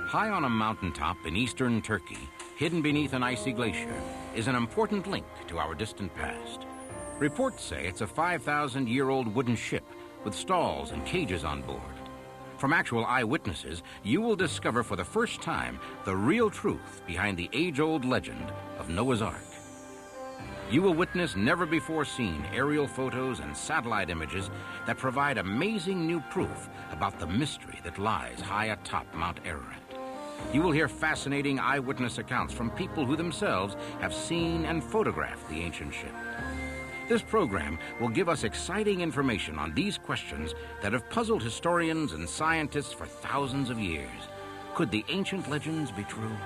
High on a mountaintop in eastern Turkey, hidden beneath an icy glacier, is an important link to our distant past. Reports say it's a 5,000-year-old wooden ship with stalls and cages on board. From actual eyewitnesses, you will discover for the first time the real truth behind the age-old legend of Noah's Ark. You will witness never-before-seen aerial photos and satellite images that provide amazing new proof about the mystery that lies high atop Mount Ararat. You will hear fascinating eyewitness accounts from people who themselves have seen and photographed the ancient ship. This program will give us exciting information on these questions that have puzzled historians and scientists for thousands of years. Could the ancient legends be true?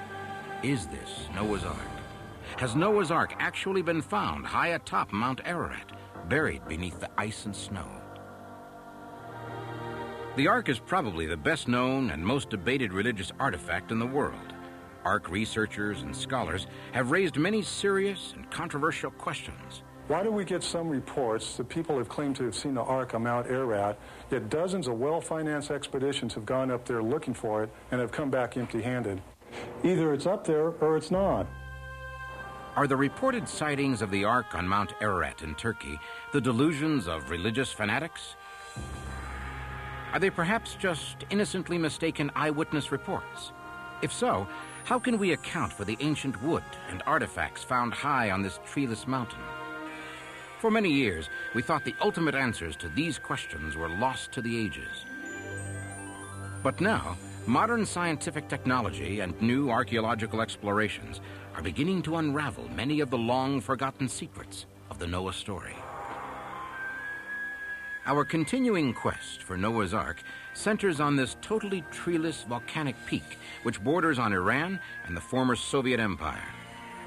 Is this Noah's Ark? Has Noah's Ark actually been found high atop Mount Ararat, buried beneath the ice and snow? The Ark is probably the best known and most debated religious artifact in the world. Ark researchers and scholars have raised many serious and controversial questions. Why do we get some reports that people have claimed to have seen the Ark on Mount Ararat, yet dozens of well-financed expeditions have gone up there looking for it and have come back empty-handed? Either it's up there or it's not. Are the reported sightings of the Ark on Mount Ararat in Turkey the delusions of religious fanatics? Are they perhaps just innocently mistaken eyewitness reports? If so, how can we account for the ancient wood and artifacts found high on this treeless mountain? For many years, we thought the ultimate answers to these questions were lost to the ages. But now, modern scientific technology and new archaeological explorations are beginning to unravel many of the long-forgotten secrets of the Noah story. Our continuing quest for Noah's Ark centers on this totally treeless volcanic peak which borders on Iran and the former Soviet Empire.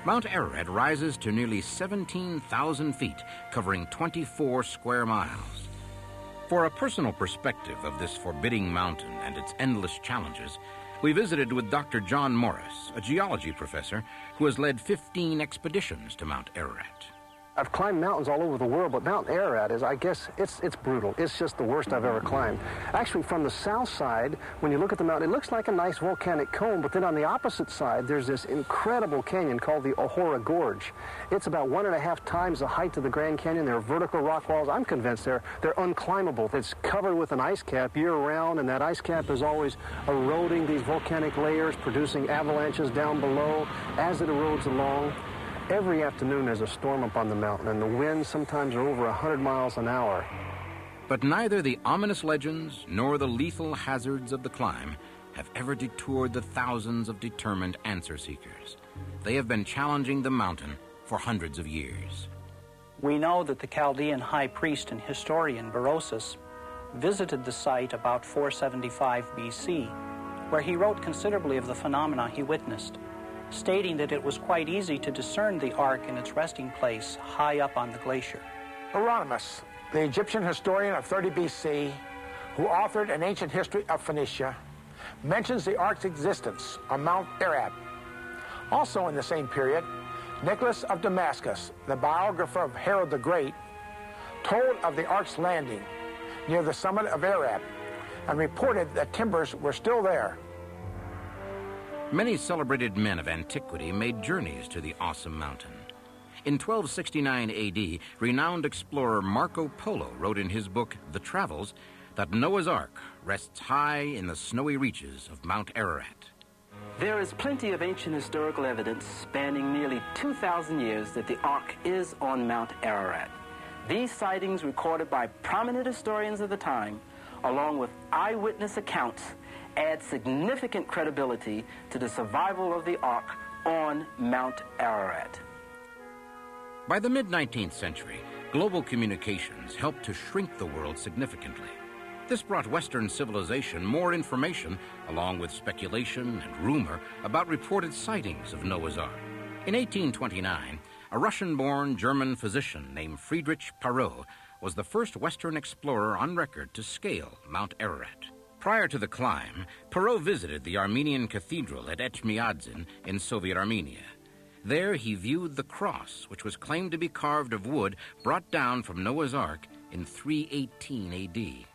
Mount Ararat rises to nearly 17,000 feet, covering 24 square miles. For a personal perspective of this forbidding mountain and its endless challenges, we visited with Dr. John Morris, a geology professor who has led 15 expeditions to Mount Ararat. I've climbed mountains all over the world, but Mount Ararat is, I guess, it's brutal. It's just the worst I've ever climbed. Actually, from the south side, when you look at the mountain, it looks like a nice volcanic cone, but then on the opposite side, there's this incredible canyon called the Ohora Gorge. It's about 1.5 times the height of the Grand Canyon. There are vertical rock walls. I'm convinced they're unclimbable. It's covered with an ice cap year-round, and that ice cap is always eroding these volcanic layers, producing avalanches down below as it erodes along. Every afternoon there's a storm up on the mountain, and the winds sometimes are over 100 miles an hour. But neither the ominous legends nor the lethal hazards of the climb have ever detoured the thousands of determined answer seekers. They have been challenging the mountain for hundreds of years. We know that the Chaldean high priest and historian Berosus visited the site about 475 BC, where he wrote considerably of the phenomena he witnessed, stating that it was quite easy to discern the Ark in its resting place high up on the glacier. Hieronymus, the Egyptian historian of 30 BC, who authored an ancient history of Phoenicia, mentions the Ark's existence on Mount Ararat. Also in the same period, Nicholas of Damascus, the biographer of Herod the Great, told of the Ark's landing near the summit of Ararat and reported that timbers were still there. Many celebrated men of antiquity made journeys to the awesome mountain. In 1269 AD, renowned explorer Marco Polo wrote in his book, The Travels, that Noah's Ark rests high in the snowy reaches of Mount Ararat. There is plenty of ancient historical evidence spanning nearly 2,000 years that the Ark is on Mount Ararat. These sightings, recorded by prominent historians of the time, along with eyewitness accounts, add significant credibility to the survival of the Ark on Mount Ararat. By the mid-19th century, global communications helped to shrink the world significantly. This brought Western civilization more information, along with speculation and rumor about reported sightings of Noah's Ark. In 1829, a Russian-born German physician named Friedrich Perot was the first Western explorer on record to scale Mount Ararat. Prior to the climb, Perot visited the Armenian cathedral at Etchmiadzin in Soviet Armenia. There he viewed the cross, which was claimed to be carved of wood brought down from Noah's Ark in 318 AD.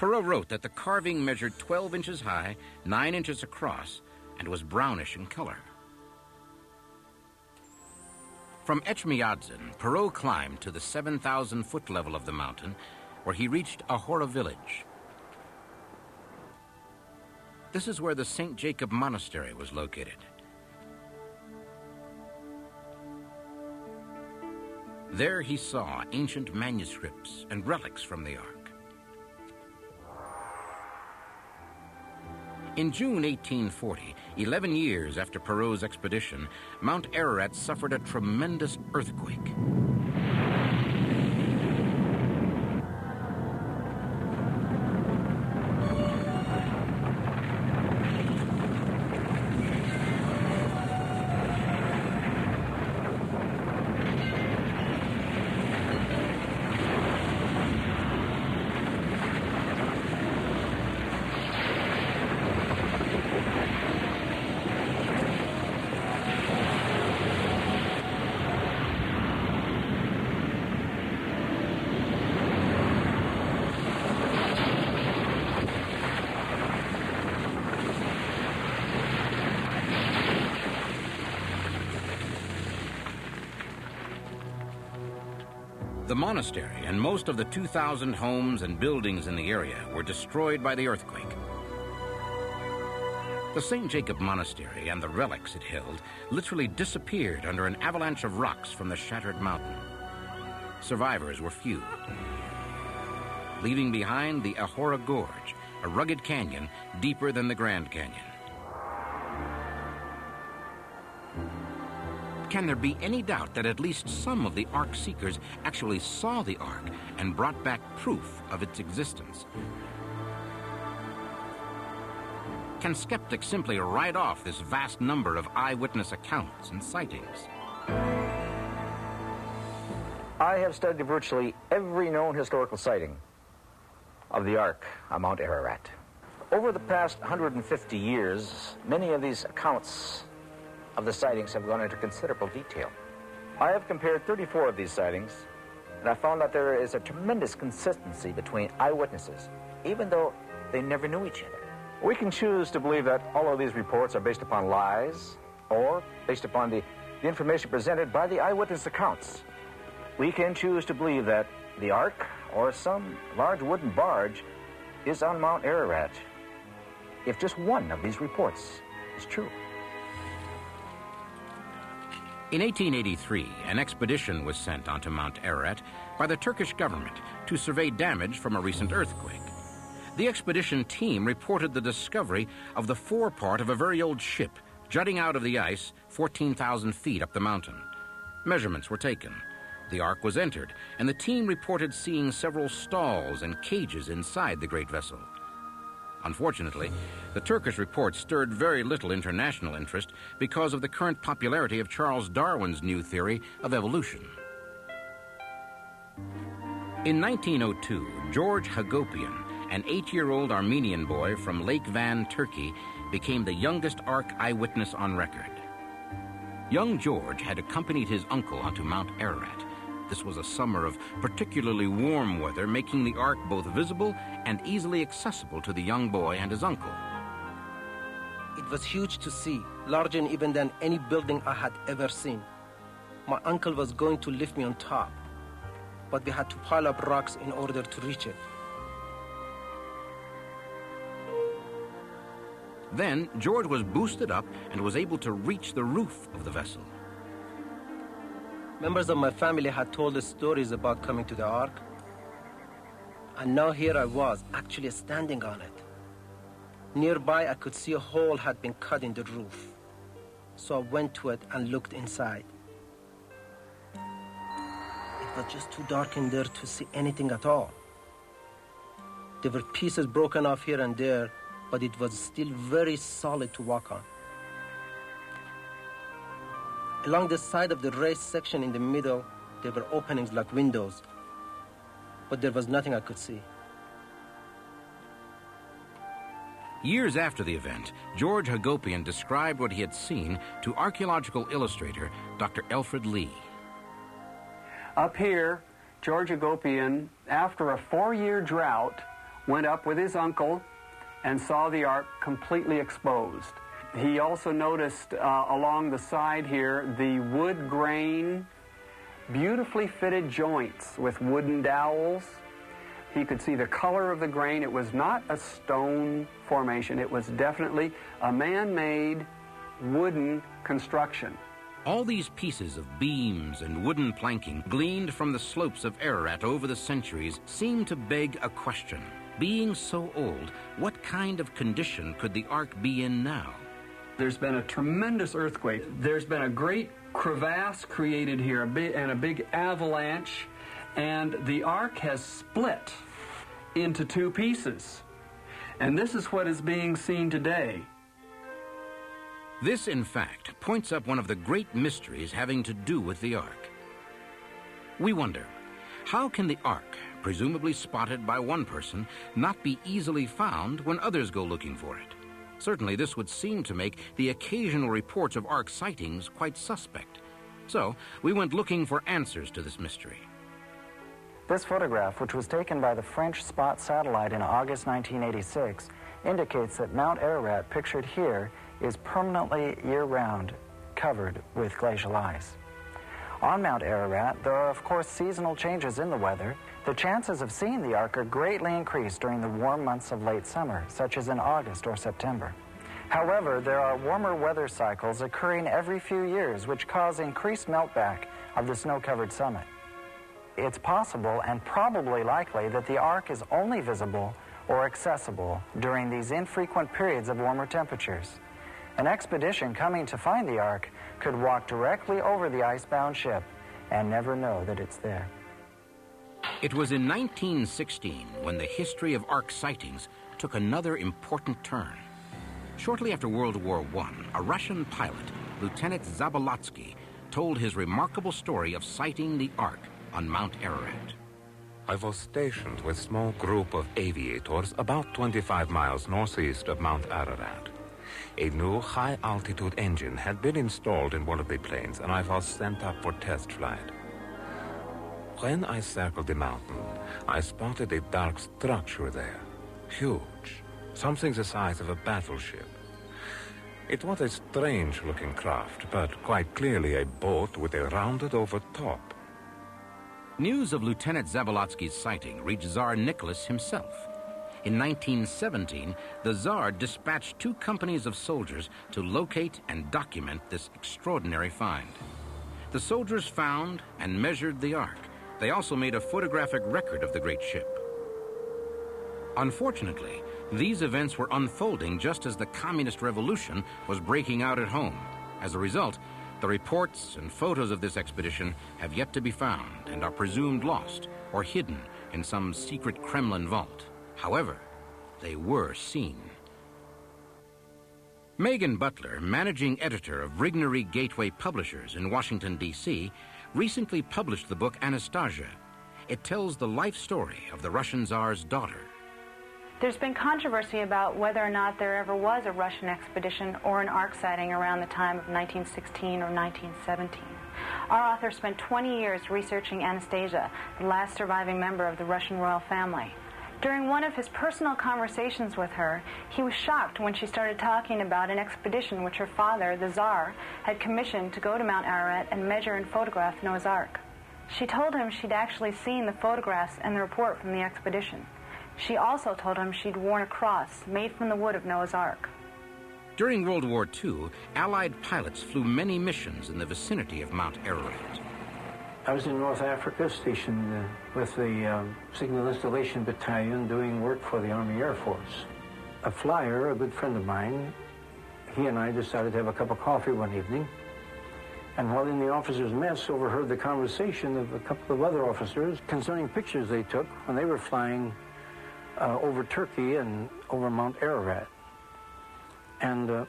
Perot wrote that the carving measured 12 inches high, 9 inches across, and was brownish in color. From Echmiadzin, Perot climbed to the 7,000-foot level of the mountain, where he reached Ahora village. This is where the St. Jacob Monastery was located. There he saw ancient manuscripts and relics from the Ark. In June 1840, 11 years after Perot's expedition, Mount Ararat suffered a tremendous earthquake. The monastery and most of the 2,000 homes and buildings in the area were destroyed by the earthquake. The St. Jacob Monastery and the relics it held literally disappeared under an avalanche of rocks from the shattered mountain. Survivors were few, leaving behind the Ahora Gorge, a rugged canyon deeper than the Grand Canyon. Can there be any doubt that at least some of the Ark seekers actually saw the Ark and brought back proof of its existence? Can skeptics simply write off this vast number of eyewitness accounts and sightings? I have studied virtually every known historical sighting of the Ark on Mount Ararat. Over the past 150 years, many of these accounts of the sightings have gone into considerable detail. I have compared 34 of these sightings, and I found that there is a tremendous consistency between eyewitnesses, even though they never knew each other. We can choose to believe that all of these reports are based upon lies, or based upon the information presented by the eyewitness accounts. We can choose to believe that the Ark, or some large wooden barge, is on Mount Ararat, if just one of these reports is true. In 1883, an expedition was sent onto Mount Ararat by the Turkish government to survey damage from a recent earthquake. The expedition team reported the discovery of the forepart of a very old ship jutting out of the ice 14,000 feet up the mountain. Measurements were taken. The Ark was entered, and the team reported seeing several stalls and cages inside the great vessel. Unfortunately, the Turkish report stirred very little international interest because of the current popularity of Charles Darwin's new theory of evolution. In 1902, George Hagopian, an 8-year-old Armenian boy from Lake Van, Turkey, became the youngest Ark eyewitness on record. Young George had accompanied his uncle onto Mount Ararat. This was a summer of particularly warm weather, making the Ark both visible and easily accessible to the young boy and his uncle. It was huge to see, larger even than any building I had ever seen. My uncle was going to lift me on top, but we had to pile up rocks in order to reach it. Then George was boosted up and was able to reach the roof of the vessel. Members of my family had told us stories about coming to the Ark, and now here I was, actually standing on it. Nearby, I could see a hole had been cut in the roof, so I went to it and looked inside. It was just too dark in there to see anything at all. There were pieces broken off here and there, but it was still very solid to walk on. Along the side of the raised section in the middle, there were openings like windows, but there was nothing I could see. Years after the event, George Hagopian described what he had seen to archaeological illustrator Dr. Alfred Lee. Up here, George Hagopian, after a 4-year drought, went up with his uncle and saw the ark completely exposed. He also noticed along the side here the wood grain, beautifully fitted joints with wooden dowels. He could see the color of the grain. It was not a stone formation. It was definitely a man-made wooden construction. All these pieces of beams and wooden planking gleaned from the slopes of Ararat over the centuries seem to beg a question. Being so old, what kind of condition could the ark be in now? There's been a tremendous earthquake. There's been a great crevasse created here, and a big avalanche, and the ark has split into two pieces. And this is what is being seen today. This, in fact, points up one of the great mysteries having to do with the ark. We wonder, how can the ark, presumably spotted by one person, not be easily found when others go looking for it? Certainly this would seem to make the occasional reports of ark sightings quite suspect. So we went looking for answers to this mystery. This photograph, which was taken by the French Spot satellite in August 1986, indicates that Mount Ararat, pictured here, is permanently year-round covered with glacial ice. On Mount Ararat, there are of course seasonal changes in the weather. The chances of seeing the ark are greatly increased during the warm months of late summer, such as in August or September. However, there are warmer weather cycles occurring every few years which cause increased meltback of the snow-covered summit. It's possible and probably likely that the ark is only visible or accessible during these infrequent periods of warmer temperatures. An expedition coming to find the ark could walk directly over the icebound ship and never know that it's there. It was in 1916 when the history of ark sightings took another important turn. Shortly after World War I, a Russian pilot, Lieutenant Zabolotsky, told his remarkable story of sighting the ark on Mount Ararat. I was stationed with a small group of aviators about 25 miles northeast of Mount Ararat. A new high-altitude engine had been installed in one of the planes, and I was sent up for test flight. When I circled the mountain, I spotted a dark structure there, huge, something the size of a battleship. It was a strange-looking craft, but quite clearly a boat with a rounded-over top. News of Lieutenant Zabolotsky's sighting reached Tsar Nicholas himself. In 1917, the Tsar dispatched 2 companies of soldiers to locate and document this extraordinary find. The soldiers found and measured the ark. They also made a photographic record of the great ship. Unfortunately, these events were unfolding just as the Communist Revolution was breaking out at home. As a result, the reports and photos of this expedition have yet to be found and are presumed lost or hidden in some secret Kremlin vault. However, they were seen. Megan Butler, managing editor of Rignery Gateway Publishers in Washington, D.C., recently published the book Anastasia. It tells the life story of the Russian Tsar's daughter. There's been controversy about whether or not there ever was a Russian expedition or an ark sighting around the time of 1916 or 1917. Our author spent 20 years researching Anastasia, the last surviving member of the Russian royal family. During one of his personal conversations with her, he was shocked when she started talking about an expedition which her father, the Tsar, had commissioned to go to Mount Ararat and measure and photograph Noah's Ark. She told him she'd actually seen the photographs and the report from the expedition. She also told him she'd worn a cross made from the wood of Noah's Ark. During World War II, Allied pilots flew many missions in the vicinity of Mount Ararat. I was in North Africa, stationed with the Signal Installation Battalion doing work for the Army Air Force. A flyer, a good friend of mine, he and I decided to have a cup of coffee one evening. And while in the officers' mess, overheard the conversation of a couple of other officers concerning pictures they took when they were flying over Turkey and over Mount Ararat. And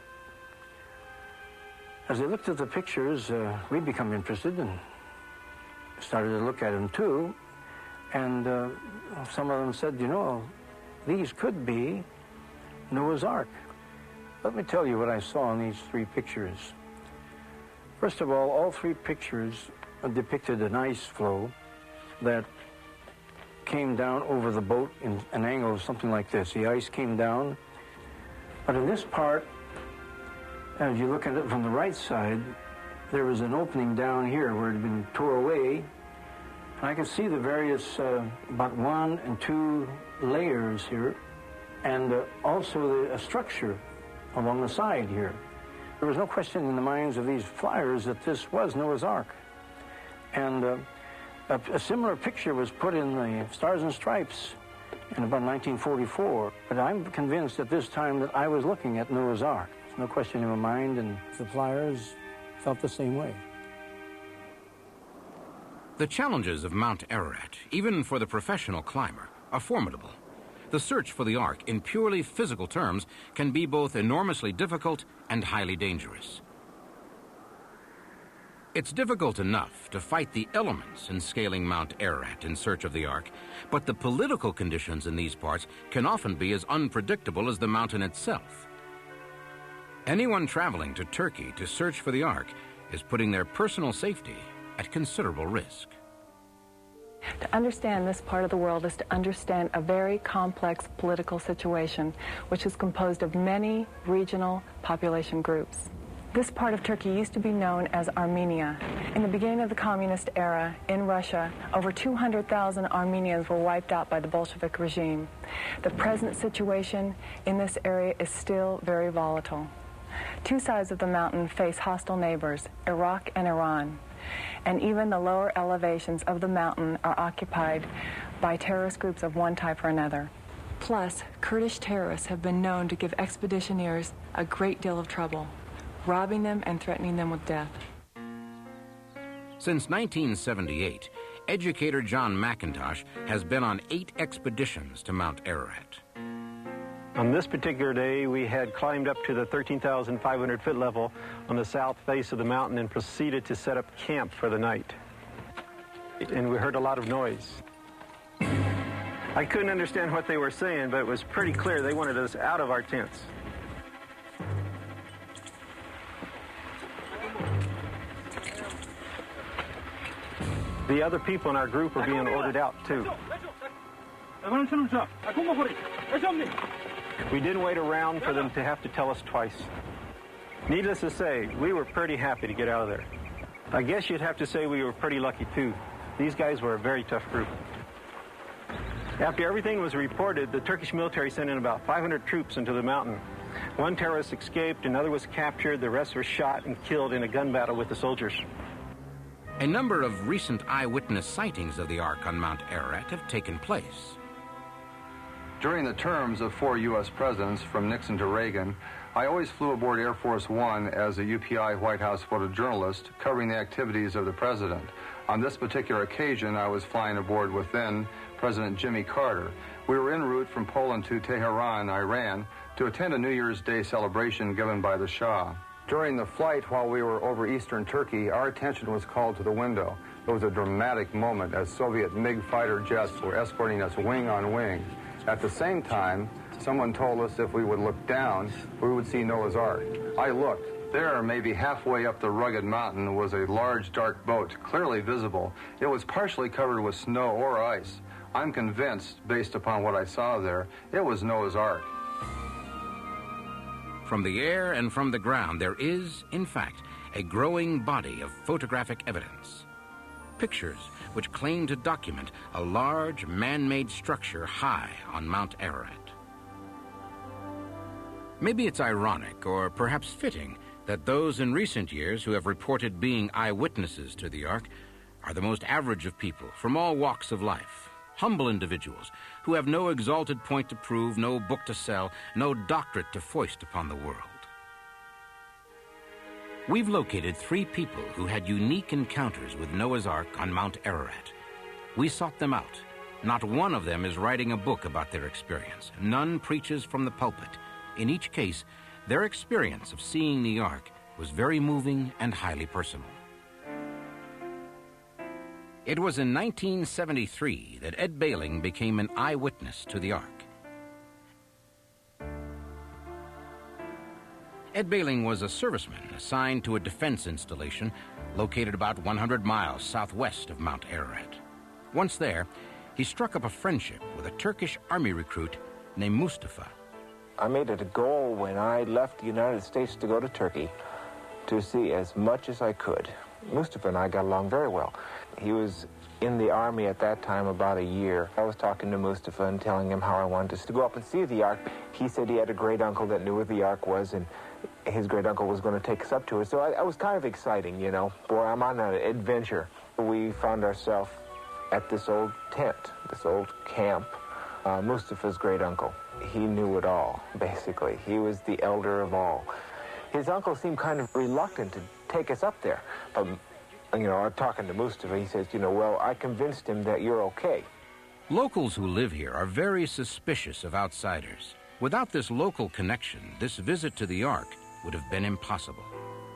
as they looked at the pictures, we become interested and started to look at them too. And some of them said, you know, these could be Noah's Ark. Let me tell you what I saw in these 3 pictures. First of all 3 pictures depicted an ice floe that came down over the boat in an angle of something like this. The ice came down. But in this part, as you look at it from the right side, there was an opening down here where it had been tore away. And I could see the various, about 1 and 2 layers here, and also a structure along the side here. There was no question in the minds of these flyers that this was Noah's Ark. And a similar picture was put in the Stars and Stripes in about 1944. But I'm convinced at this time that I was looking at Noah's Ark. There's no question in my mind, and the flyers felt the same way. The challenges of Mount Ararat, even for the professional climber, are formidable. The search for the Ark, in purely physical terms, can be both enormously difficult and highly dangerous. It's difficult enough to fight the elements in scaling Mount Ararat in search of the Ark, but the political conditions in these parts can often be as unpredictable as the mountain itself. Anyone traveling to Turkey to search for the Ark is putting their personal safety at considerable risk. To understand this part of the world is to understand a very complex political situation, which is composed of many regional population groups. This part of Turkey used to be known as Armenia. In the beginning of the communist era in Russia, over 200,000 Armenians were wiped out by the Bolshevik regime. The present situation in this area is still very volatile. Two sides of the mountain face hostile neighbors, Iraq and Iran. And even the lower elevations of the mountain are occupied by terrorist groups of one type or another. Plus, Kurdish terrorists have been known to give expeditioneers a great deal of trouble, robbing them and threatening them with death. Since 1978, educator John McIntosh has been on 8 expeditions to Mount Ararat. On this particular day, we had climbed up to the 13,500 foot level on the south face of the mountain and proceeded to set up camp for the night. And we heard a lot of noise. I couldn't understand what they were saying, but it was pretty clear they wanted us out of our tents. The other people in our group were being ordered out, too. We didn't wait around for them to have to tell us twice. Needless to say, we were pretty happy to get out of there. I guess you'd have to say we were pretty lucky, too. These guys were a very tough group. After everything was reported, the Turkish military sent in about 500 troops into the mountain. One terrorist escaped, another was captured, the rest were shot and killed in a gun battle with the soldiers. A number of recent eyewitness sightings of the Ark on Mount Ararat have taken place. During the terms of 4 U.S. presidents, from Nixon to Reagan, I always flew aboard Air Force One as a UPI White House photojournalist covering the activities of the president. On this particular occasion, I was flying aboard with then President Jimmy Carter. We were en route from Poland to Tehran, Iran, to attend a New Year's Day celebration given by the Shah. During the flight, while we were over eastern Turkey, our attention was called to the window. It was a dramatic moment as Soviet MiG fighter jets were escorting us wing on wing. At the same time, someone told us if we would look down, we would see Noah's Ark. I looked. There, maybe halfway up the rugged mountain, was a large, dark boat, clearly visible. It was partially covered with snow or ice. I'm convinced, based upon what I saw there, it was Noah's Ark. From the air and from the ground, there is, in fact, a growing body of photographic evidence. Pictures which claim to document a large man-made structure high on Mount Ararat. Maybe it's ironic or perhaps fitting that those in recent years who have reported being eyewitnesses to the Ark are the most average of people from all walks of life, humble individuals who have no exalted point to prove, no book to sell, no doctorate to foist upon the world. We've located 3 people who had unique encounters with Noah's Ark on Mount Ararat. We sought them out. Not one of them is writing a book about their experience. None preaches from the pulpit. In each case, their experience of seeing the Ark was very moving and highly personal. It was in 1973 that Ed Behling became an eyewitness to the Ark. Ed Behling was a serviceman assigned to a defense installation located about 100 miles southwest of Mount Ararat. Once there, he he struck up a friendship with a Turkish army recruit named Mustafa. I made it a goal when I left the United States to go to Turkey to see as much as I could. Mustafa and I got along very well. He was in the army at that time about a year. I was talking to Mustafa and telling him how I wanted us to go up and see the Ark. He said he had a great uncle that knew where the Ark was, and his great uncle was going to take us up to it. So I was kind of exciting, you know. Boy, I'm on an adventure. We found ourselves at this old tent, this old camp. Mustafa's great uncle. He knew it all, basically. He was the elder of all. His uncle seemed kind of reluctant to take us up there. But, you know, talking to Mustafa, he says, you know, well, I convinced him that you're okay. Locals who live here are very suspicious of outsiders. Without this local connection, this visit to the Ark would have been impossible.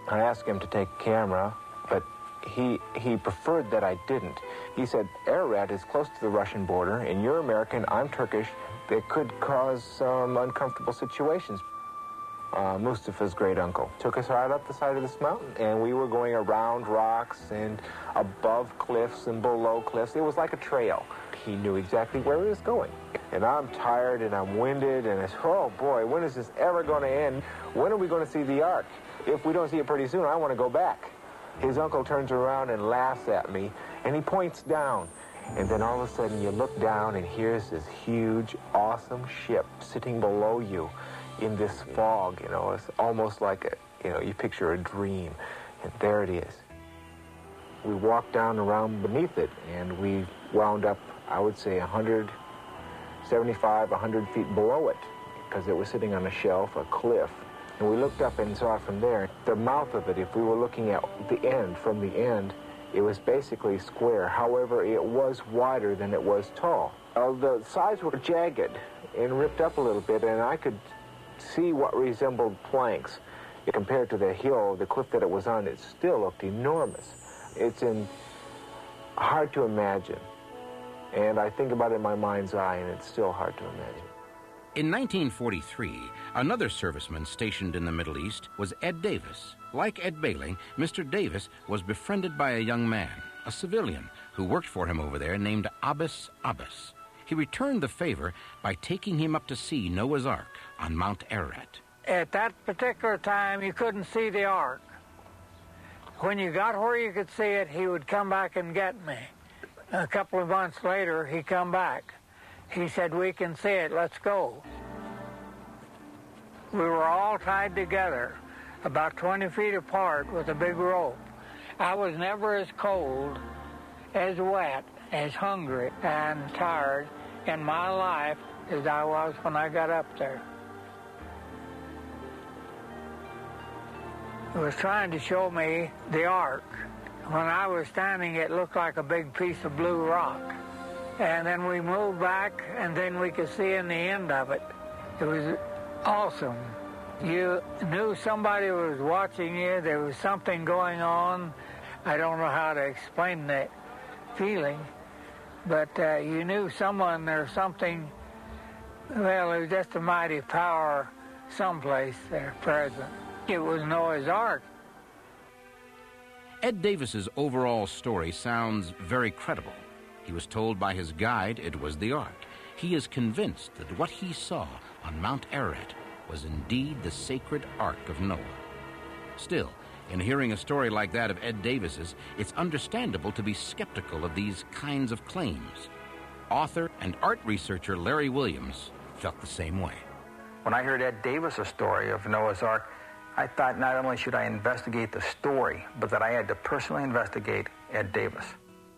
I asked him to take a camera, but he preferred that I didn't. He said, Ararat is close to the Russian border, and you're American, I'm Turkish. That could cause some uncomfortable situations. Mustafa's great uncle took us right up the side of this mountain, and we were going around rocks and above cliffs and below cliffs. It was like a trail. He knew exactly where he was going. And I'm tired and I'm winded, and it's, oh boy, when is this ever going to end? When are we going to see the Ark? If we don't see it pretty soon, I want to go back. His uncle turns around and laughs at me, and he points down. And then all of a sudden you look down, and here's this huge, awesome ship sitting below you in this fog. You know, it's almost like you picture a dream. And there it is. We walked down around beneath it, and we wound up, I would say, 175, 100 feet below it, because it was sitting on a shelf, a cliff. And we looked up and saw it from there. The mouth of it, if we were looking at the end, from the end, it was basically square. However, it was wider than it was tall. The sides were jagged and ripped up a little bit, and I could see what resembled planks. Compared to the hill, the cliff that it was on, it still looked enormous. It's hard to imagine. And I think about it in my mind's eye, and it's still hard to imagine. In 1943, another serviceman stationed in the Middle East was Ed Davis. Like Ed Bailey, Mr. Davis was befriended by a young man, a civilian, who worked for him over there named Abbas Abbas. He returned the favor by taking him up to see Noah's Ark on Mount Ararat. At that particular time, you couldn't see the Ark. When you got where you could see it, he would come back and get me. A couple of months later, he come back. He said, we can see it, let's go. We were all tied together, about 20 feet apart with a big rope. I was never as cold, as wet, as hungry, and tired in my life as I was when I got up there. He was trying to show me the Ark. When I was standing, it looked like a big piece of blue rock. And then we moved back, and then we could see in the end of it. It was awesome. You knew somebody was watching you. There was something going on. I don't know how to explain that feeling, but you knew someone or something. Well, it was just a mighty power someplace there present. It was Noah's Ark. Ed Davis's overall story sounds very credible. He was told by his guide it was the Ark. He is convinced that what he saw on Mount Ararat was indeed the sacred Ark of Noah. Still, in hearing a story like that of Ed Davis's, it's understandable to be skeptical of these kinds of claims. Author and art researcher Larry Williams felt the same way. When I heard Ed Davis's story of Noah's Ark, I thought not only should I investigate the story, but that I had to personally investigate Ed Davis.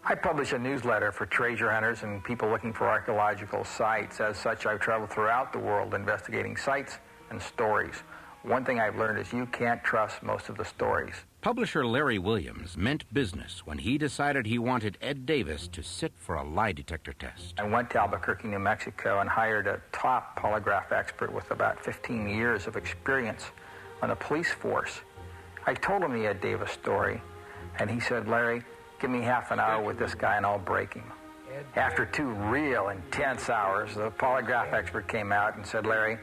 I publish a newsletter for treasure hunters and people looking for archaeological sites. As such, I've traveled throughout the world investigating sites and stories. One thing I've learned is you can't trust most of the stories. Publisher Larry Williams meant business when he decided he wanted Ed Davis to sit for a lie detector test. I went to Albuquerque, New Mexico, and hired a top polygraph expert with about 15 years of experience on a police force. I told him the Ed Davis story, and he said, Larry, give me half an hour with this guy and I'll break him. After 2 real intense hours, the polygraph expert came out and said, Larry,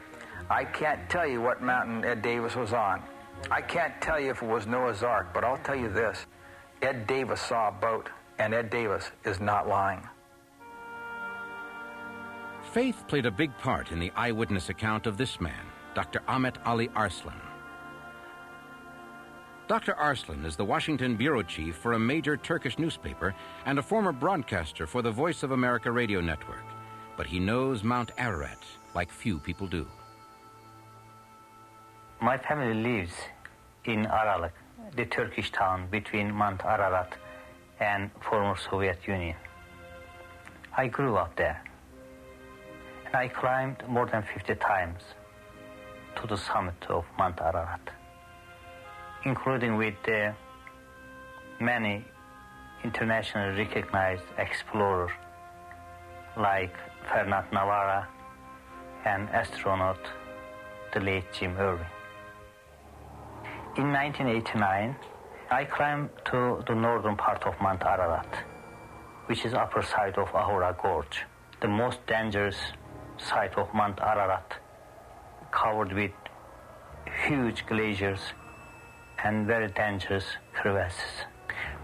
I can't tell you what mountain Ed Davis was on. I can't tell you if it was Noah's Ark, but I'll tell you this. Ed Davis saw a boat, and Ed Davis is not lying. Faith played a big part in the eyewitness account of this man, Dr. Ahmet Ali Arslan. Dr. Arslan is the Washington bureau chief for a major Turkish newspaper and a former broadcaster for the Voice of America radio network. But he knows Mount Ararat like few people do. My family lives in Aralık, the Turkish town between Mount Ararat and former Soviet Union. I grew up there, and I climbed more than 50 times to the summit of Mount Ararat, including with many internationally recognized explorers like Fernand Navarra and astronaut the late Jim Irwin. In 1989, I climbed to the northern part of Mount Ararat, which is upper side of Ahura Gorge, the most dangerous side of Mount Ararat, covered with huge glaciers and very dangerous crevasses.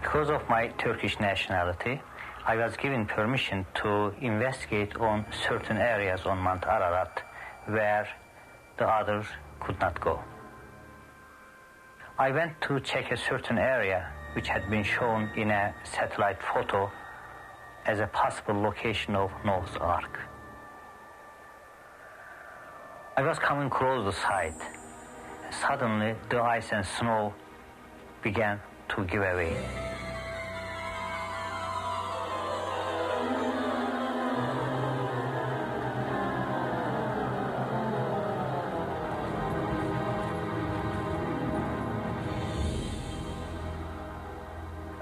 Because of my Turkish nationality, I was given permission to investigate on certain areas on Mount Ararat where the others could not go. I went to check a certain area which had been shown in a satellite photo as a possible location of Noah's Ark. I was coming close to the site. Suddenly, the ice and snow began to give away.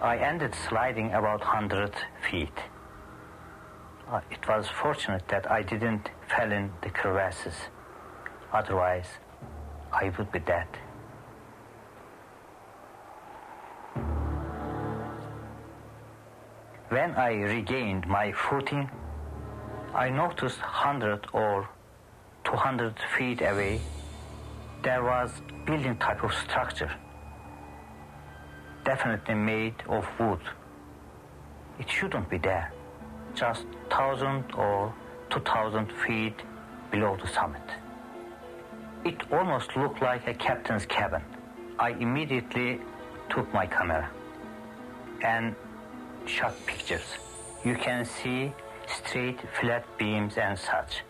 I ended sliding about 100 feet. It was fortunate that I didn't fall in the crevasses. Otherwise, I would be dead. When I regained my footing, I noticed 100 or 200 feet away, there was a building type of structure, definitely made of wood. It shouldn't be there, just 1,000 or 2,000 feet below the summit. It almost looked like a captain's cabin. I immediately took my camera and shot pictures. You can see straight flat beams and such.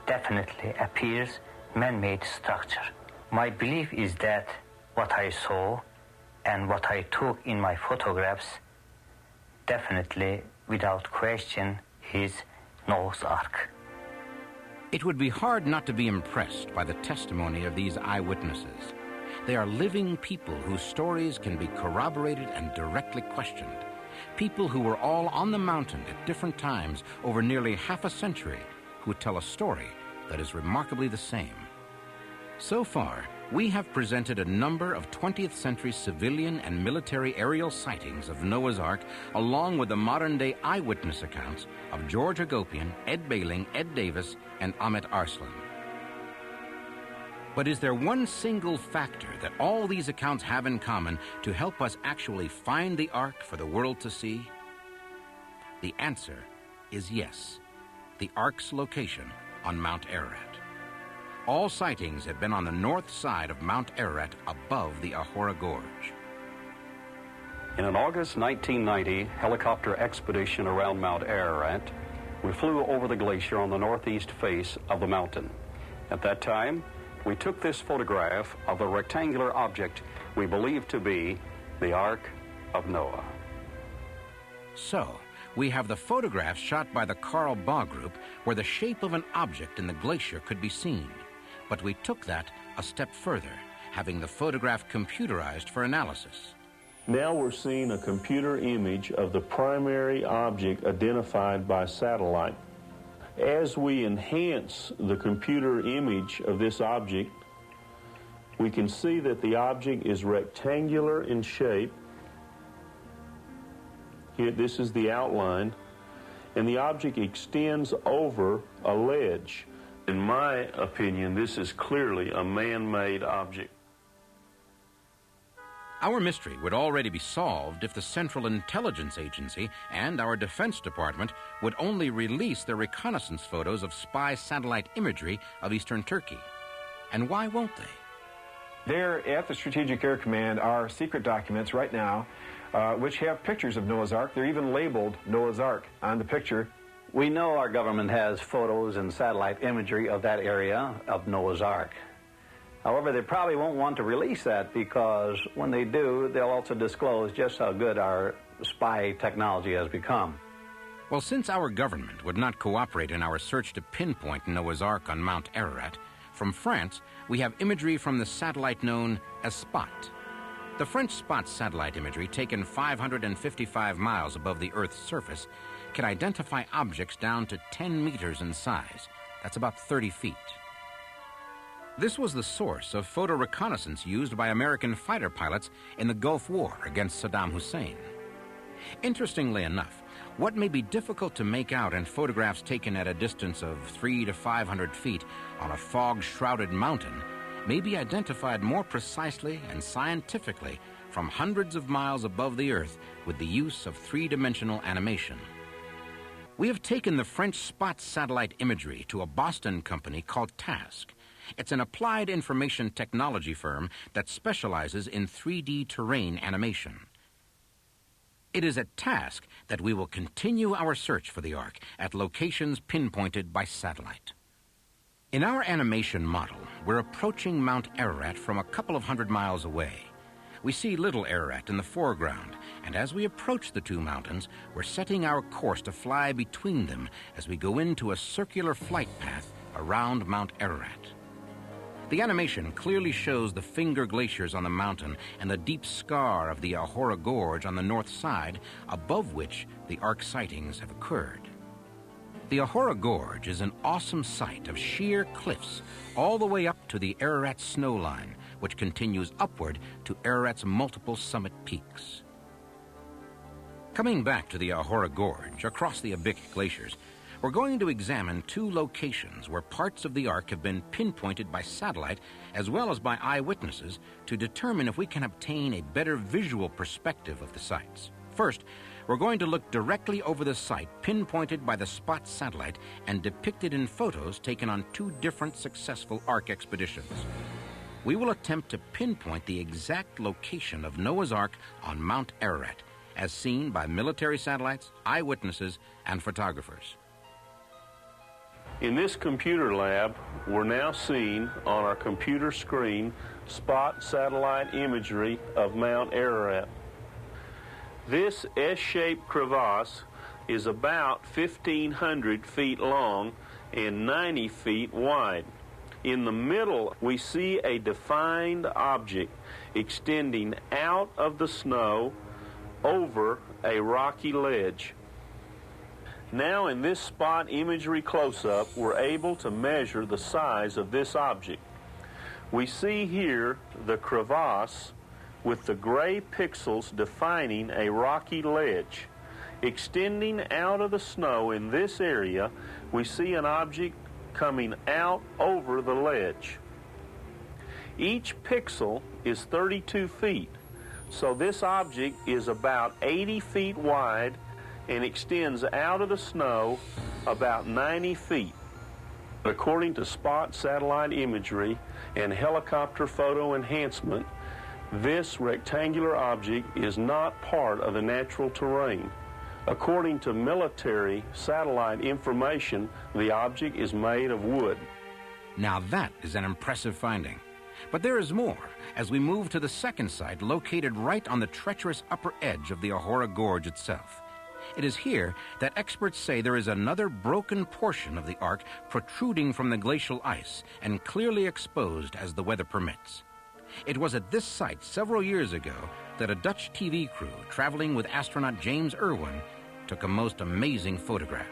Definitely appears man-made structure. My belief is that what I saw and what I took in my photographs definitely, without question, is Noah's Ark. It would be hard not to be impressed by the testimony of these eyewitnesses. They are living people whose stories can be corroborated and directly questioned. People who were all on the mountain at different times over nearly half a century who tell a story that is remarkably the same. So far, we have presented a number of 20th century civilian and military aerial sightings of Noah's Ark, along with the modern-day eyewitness accounts of George Hagopian, Ed Behling, Ed Davis, and Ahmet Arslan. But is there one single factor that all these accounts have in common to help us actually find the Ark for the world to see? The answer is yes. The Ark's location on Mount Ararat. All sightings have been on the north side of Mount Ararat above the Ahura Gorge. In an August 1990 helicopter expedition around Mount Ararat, we flew over the glacier on the northeast face of the mountain. At that time, we took this photograph of a rectangular object we believed to be the Ark of Noah. So, we have the photographs shot by the Carl Baugh Group where the shape of an object in the glacier could be seen. But we took that a step further, having the photograph computerized for analysis. Now we're seeing a computer image of the primary object identified by satellite. As we enhance the computer image of this object, we can see that the object is rectangular in shape. Here, this is the outline, and the object extends over a ledge. In my opinion, this is clearly a man-made object. Our mystery would already be solved if the Central Intelligence Agency and our Defense Department would only release their reconnaissance photos of spy satellite imagery of eastern Turkey. And why won't they? There at the Strategic Air Command are secret documents right now which have pictures of Noah's Ark. They're even labeled Noah's Ark on the picture. We know our government has photos and satellite imagery of that area of Noah's Ark. However, they probably won't want to release that because when they do, they'll also disclose just how good our spy technology has become. Well, since our government would not cooperate in our search to pinpoint Noah's Ark on Mount Ararat, from France, we have imagery from the satellite known as SPOT. The French SPOT satellite imagery, taken 555 miles above the Earth's surface, can identify objects down to 10 meters in size. That's about 30 feet. This was the source of photo reconnaissance used by American fighter pilots in the Gulf War against Saddam Hussein. Interestingly enough, what may be difficult to make out in photographs taken at a distance of 300 to 500 feet on a fog-shrouded mountain may be identified more precisely and scientifically from hundreds of miles above the Earth with the use of three-dimensional animation. We have taken the French SPOT satellite imagery to a Boston company called Task. It's an applied information technology firm that specializes in 3D terrain animation. It is at Task that we will continue our search for the Ark at locations pinpointed by satellite. In our animation model, we're approaching Mount Ararat from a couple of hundred miles away. We see Little Ararat in the foreground, and as we approach the two mountains, we're setting our course to fly between them as we go into a circular flight path around Mount Ararat. The animation clearly shows the finger glaciers on the mountain and the deep scar of the Ahora Gorge on the north side, above which the Ark sightings have occurred. The Ahora Gorge is an awesome sight of sheer cliffs all the way up to the Ararat snow line, which continues upward to Ararat's multiple summit peaks. Coming back to the Ahora Gorge across the Abic glaciers, we're going to examine two locations where parts of the Ark have been pinpointed by satellite as well as by eyewitnesses to determine if we can obtain a better visual perspective of the sites. First, we're going to look directly over the site pinpointed by the SPOT satellite and depicted in photos taken on two different successful Ark expeditions. We will attempt to pinpoint the exact location of Noah's Ark on Mount Ararat, as seen by military satellites, eyewitnesses, and photographers. In this computer lab, we're now seeing on our computer screen SPOT satellite imagery of Mount Ararat. This S-shaped crevasse is about 1,500 feet long and 90 feet wide. In the middle, we see a defined object extending out of the snow over a rocky ledge. Now in this SPOT imagery close-up, we're able to measure the size of this object. We see here the crevasse with the gray pixels defining a rocky ledge. Extending out of the snow in this area, we see an object coming out over the ledge. Each pixel is 32 feet, so this object is about 80 feet wide and extends out of the snow about 90 feet. According to SPOT satellite imagery and helicopter photo enhancement, this rectangular object is not part of the natural terrain. According to military satellite information, the object is made of wood. Now that is an impressive finding. But there is more as we move to the second site located right on the treacherous upper edge of the Ahora Gorge itself. It is here that experts say there is another broken portion of the Ark protruding from the glacial ice and clearly exposed as the weather permits. It was at this site several years ago that a Dutch TV crew traveling with astronaut James Irwin took a most amazing photograph.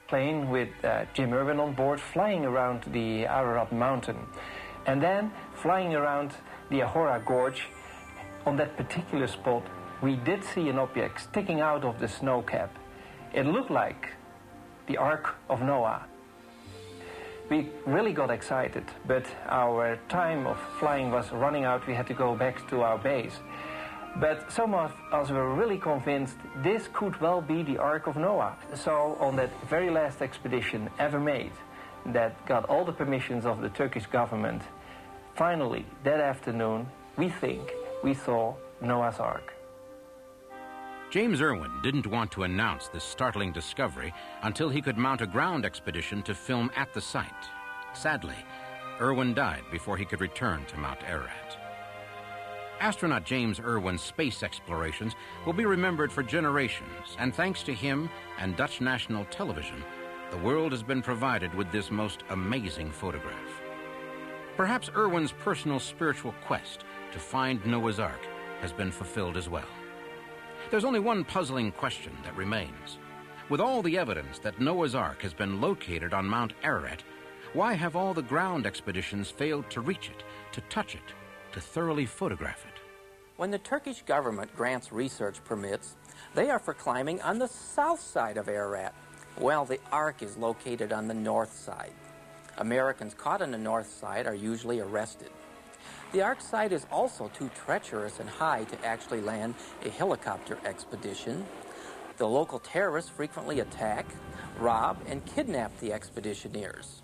Plane with Jim Irwin on board, flying around the Ararat mountain, and then flying around the Ahora Gorge. On that particular spot, we did see an object sticking out of the snow cap. It looked like the Ark of Noah. we really got excited, but our time of flying was running out. We had to go back to our base. But some of us were really convinced this could well be the Ark of Noah. So on that very last expedition ever made, that got all the permissions of the Turkish government, finally, that afternoon, we think we saw Noah's Ark. James Irwin didn't want to announce this startling discovery until he could mount a ground expedition to film at the site. Sadly, Irwin died before he could return to Mount Ararat. Astronaut James Irwin's space explorations will be remembered for generations, and thanks to him and Dutch national television, the world has been provided with this most amazing photograph. Perhaps Irwin's personal spiritual quest to find Noah's Ark has been fulfilled as well. There's only one puzzling question that remains. With all the evidence that Noah's Ark has been located on Mount Ararat, why have all the ground expeditions failed to reach it, to touch it, to thoroughly photograph it? When the Turkish government grants research permits, they are for climbing on the south side of Ararat, while the Ark is located on the north side. Americans caught on the north side are usually arrested. The Ark site is also too treacherous and high to actually land a helicopter expedition. The local terrorists frequently attack, rob, and kidnap the expeditioneers.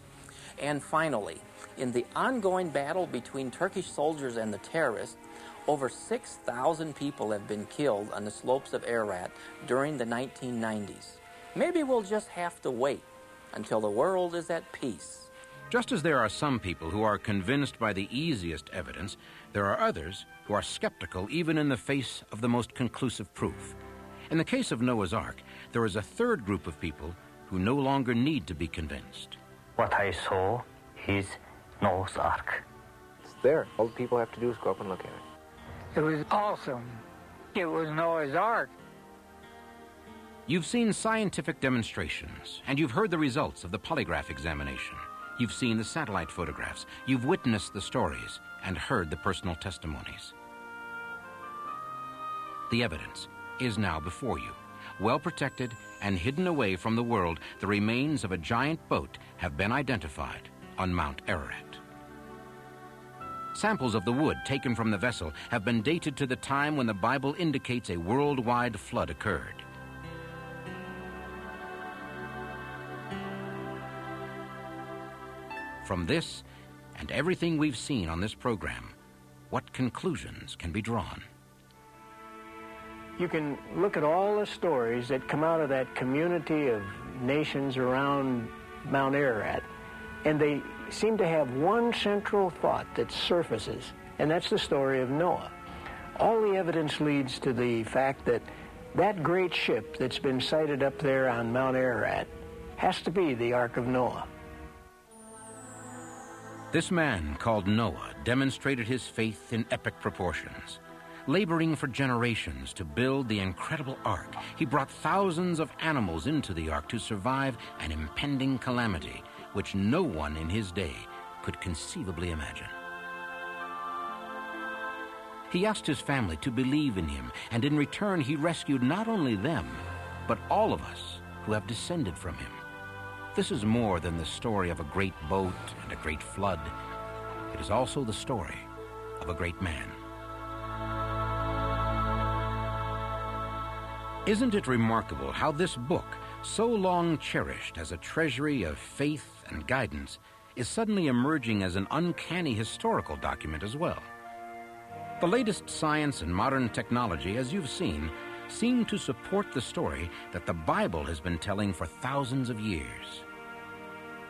And finally, in the ongoing battle between Turkish soldiers and the terrorists, over 6,000 people have been killed on the slopes of Ararat during the 1990s. Maybe we'll just have to wait until the world is at peace. Just as there are some people who are convinced by the easiest evidence, there are others who are skeptical even in the face of the most conclusive proof. In the case of Noah's Ark, there is a third group of people who no longer need to be convinced. What I saw is Noah's Ark. It's there. All the people have to do is go up and look at it. It was awesome. It was Noah's Ark. You've seen scientific demonstrations, and you've heard the results of the polygraph examination. You've seen the satellite photographs. You've witnessed the stories and heard the personal testimonies. The evidence is now before you. Well protected and hidden away from the world, the remains of a giant boat have been identified on Mount Ararat. Samples of the wood taken from the vessel have been dated to the time when the Bible indicates a worldwide flood occurred. From this and everything we've seen on this program, what conclusions can be drawn? You can look at all the stories that come out of that community of nations around Mount Ararat, and they seem to have one central thought that surfaces, and that's the story of Noah. All the evidence leads to the fact that that great ship that's been sighted up there on Mount Ararat has to be the Ark of Noah. This man, called Noah, demonstrated his faith in epic proportions. Laboring for generations to build the incredible ark, he brought thousands of animals into the ark to survive an impending calamity which no one in his day could conceivably imagine. He asked his family to believe in him, and in return he rescued not only them, but all of us who have descended from him. This is more than the story of a great boat and a great flood. It is also the story of a great man. Isn't it remarkable how this book, so long cherished as a treasury of faith and guidance, is suddenly emerging as an uncanny historical document as well? The latest science and modern technology, as you've seen, seem to support the story that the Bible has been telling for thousands of years.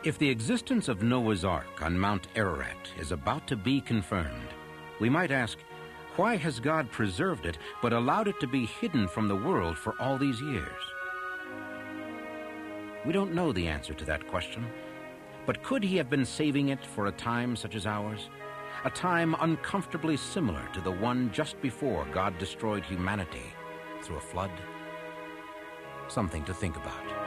If the existence of Noah's Ark on Mount Ararat is about to be confirmed, we might ask, why has God preserved it but allowed it to be hidden from the world for all these years? We don't know the answer to that question, but could he have been saving it for a time such as ours? A time uncomfortably similar to the one just before God destroyed humanity through a flood? Something to think about.